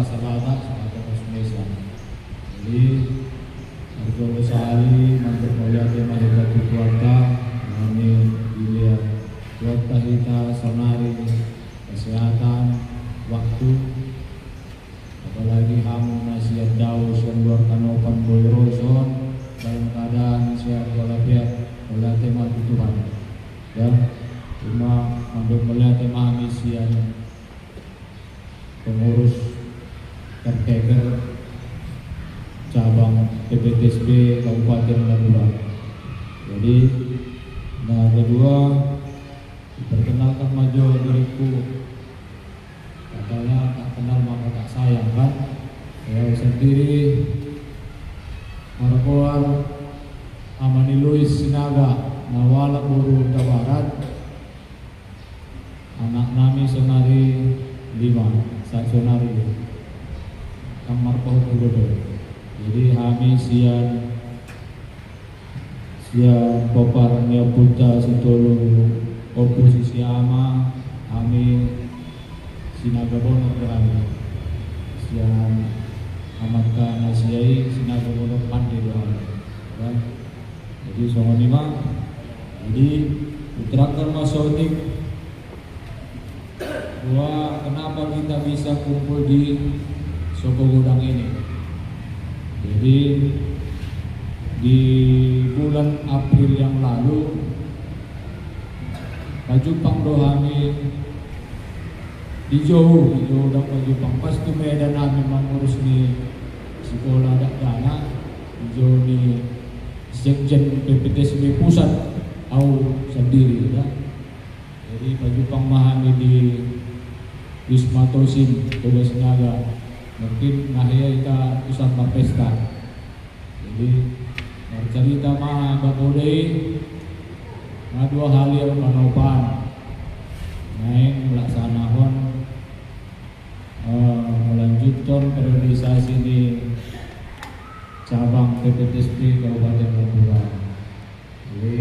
salata atau Indonesia. Jadi Argo sehari mantuk mulia tema kita kuota kami dilihat kuota kita sonari kesehatan waktu apalagi hamu nasihat daus yang luar kanopan boy roson dalam keadaan sehat walafiat mulia tema Tuhan ya cuma ambil mulia tema misian pengurus caretaker cabang PPTSB Kabupaten Madura. Jadi, nah kedua diperkenalkan maju diriku. Katanya tak kenal maka tak sayang kan? Ya sendiri Markoar Amani Luis Sinaga Nawala Buru Barat anak nami sonari 5 saat sonari Kamar Pohon. Jadi kami sian popar nia puta situlu oposisi ama kami sinagabono kami sian amatka nasiai sinagabono pandi doang kan jadi songo lima jadi utrakar masotik bahwa kenapa kita bisa kumpul di Soko Gudang ini. Jadi di bulan April yang lalu Pajupang Rohani di Johor dan Pajupang pas tu medan kami mengurus di sekolah dana di Johor di Sekjen PPTSB pusat au sendiri ya. Jadi Pajupang mahami di Wisma Tosin Toba Senaga mungkin nahya ita pusat pesta. Jadi cerita mah babodei dua hal yang manopan naik melaksanakan melanjutkan periodisasi di cabang PPTSB Kabupaten Madura. Jadi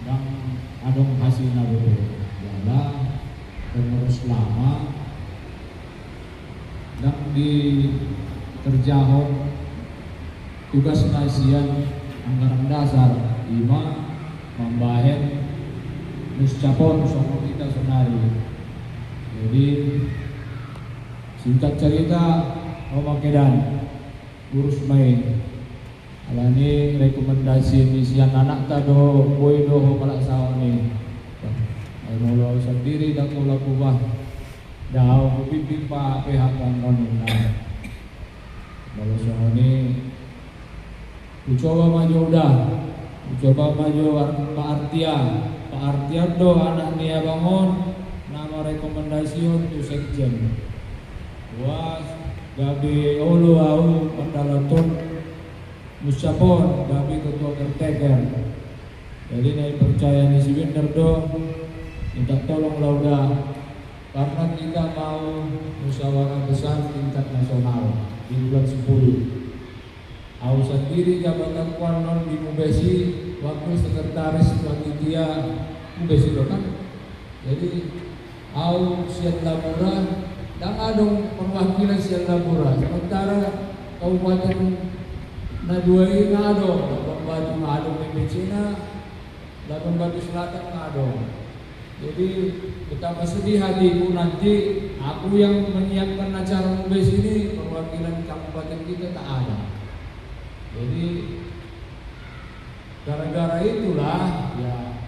dan adong hasilnya betul ialah pengurus lama dan di terjahon tugas nasian anggaran dasar 5 membahen muscapon soal kita sonari. Jadi singkat cerita Oma Kedan urus main alani rekomendasi misian anak tado boy do malaksawa ni mula sendiri dan mula kubah dah pimpin pa pihak bangun kalau ini ucoba maju Pak Artia do anak nia bangun nama rekomendasi untuk sekjen wah gabi ulu au pandalaton musapon gabi ketua caretaker jadi naik percaya ni si Winter do minta tolong lauda karena kita mau musyawarah besar tingkat nasional di bulan 10. Aku sendiri jabatan kuanon di Mubesi wakil sekretaris panitia Mubesi kan. Jadi aku sian labura dan ada perwakilan sian labura. Sementara Kabupaten Naduai ngado, Batu ngado Pemecina, Labuan Batu Selatan ngado. Jadi betapa sedih hatiku nanti aku yang menyiapkan acara Mubes ini perwakilan kabupaten kita tak ada. Jadi gara-gara itulah ya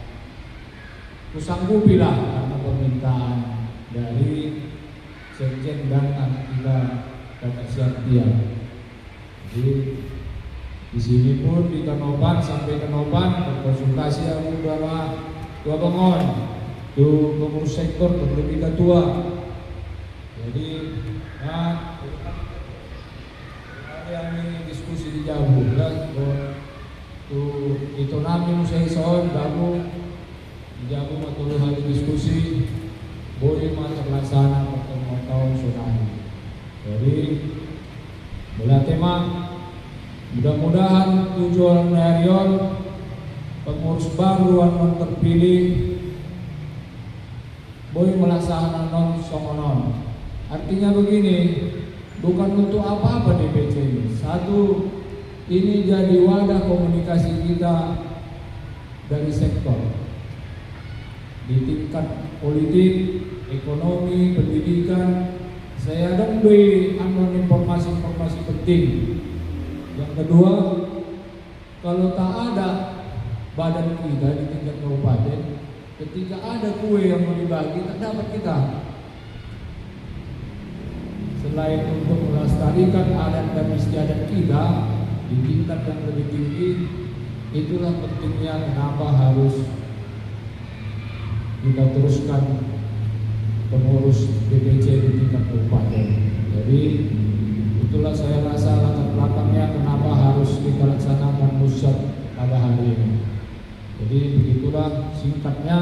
kusanggupilah karena permintaan dari sekjen dan anak kita Kakak Siartia. Jadi di sini pun di Kanopan sampai Kanopan berkonsultasi aku sama Tua Bangon. Itu pengurus sektor terlebih ketua. Jadi, hari ini diskusi di Jabu, kan? Itu nami musai soal Jabu, di Jabu matulu hari diskusi, boleh terlaksana pertemuan tahun tsunami. Jadi, bola tema, mudah-mudahan tujuan Marion pengurus baru yang terpilih boleh melaksanakan non songonon Artinya begini, bukan untuk apa-apa DPC ini. Satu, ini jadi wadah komunikasi kita dari sektor di tingkat politik, ekonomi, pendidikan. Saya dong beri informasi-informasi penting. Yang kedua, kalau tak ada badan kita di tingkat kabupaten, ketika ada kue yang mau dibagi, tak dapat kita. Selain untuk melestarikan adat dan istiadat kita di tingkat yang lebih tinggi, itulah pentingnya kenapa harus kita teruskan pengurus DPC di tingkat kabupaten. Jadi itulah saya rasa latar belakangnya kenapa harus kita laksanakan musyawarah pada hari ini. Jadi begitulah singkatnya.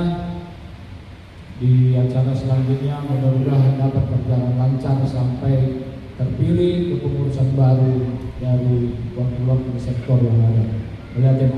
Di acara selanjutnya mudah-mudahan dapat berjalan lancar sampai terpilih kepengurusan baru dari wakil-wakil sektor yang ada. Melihat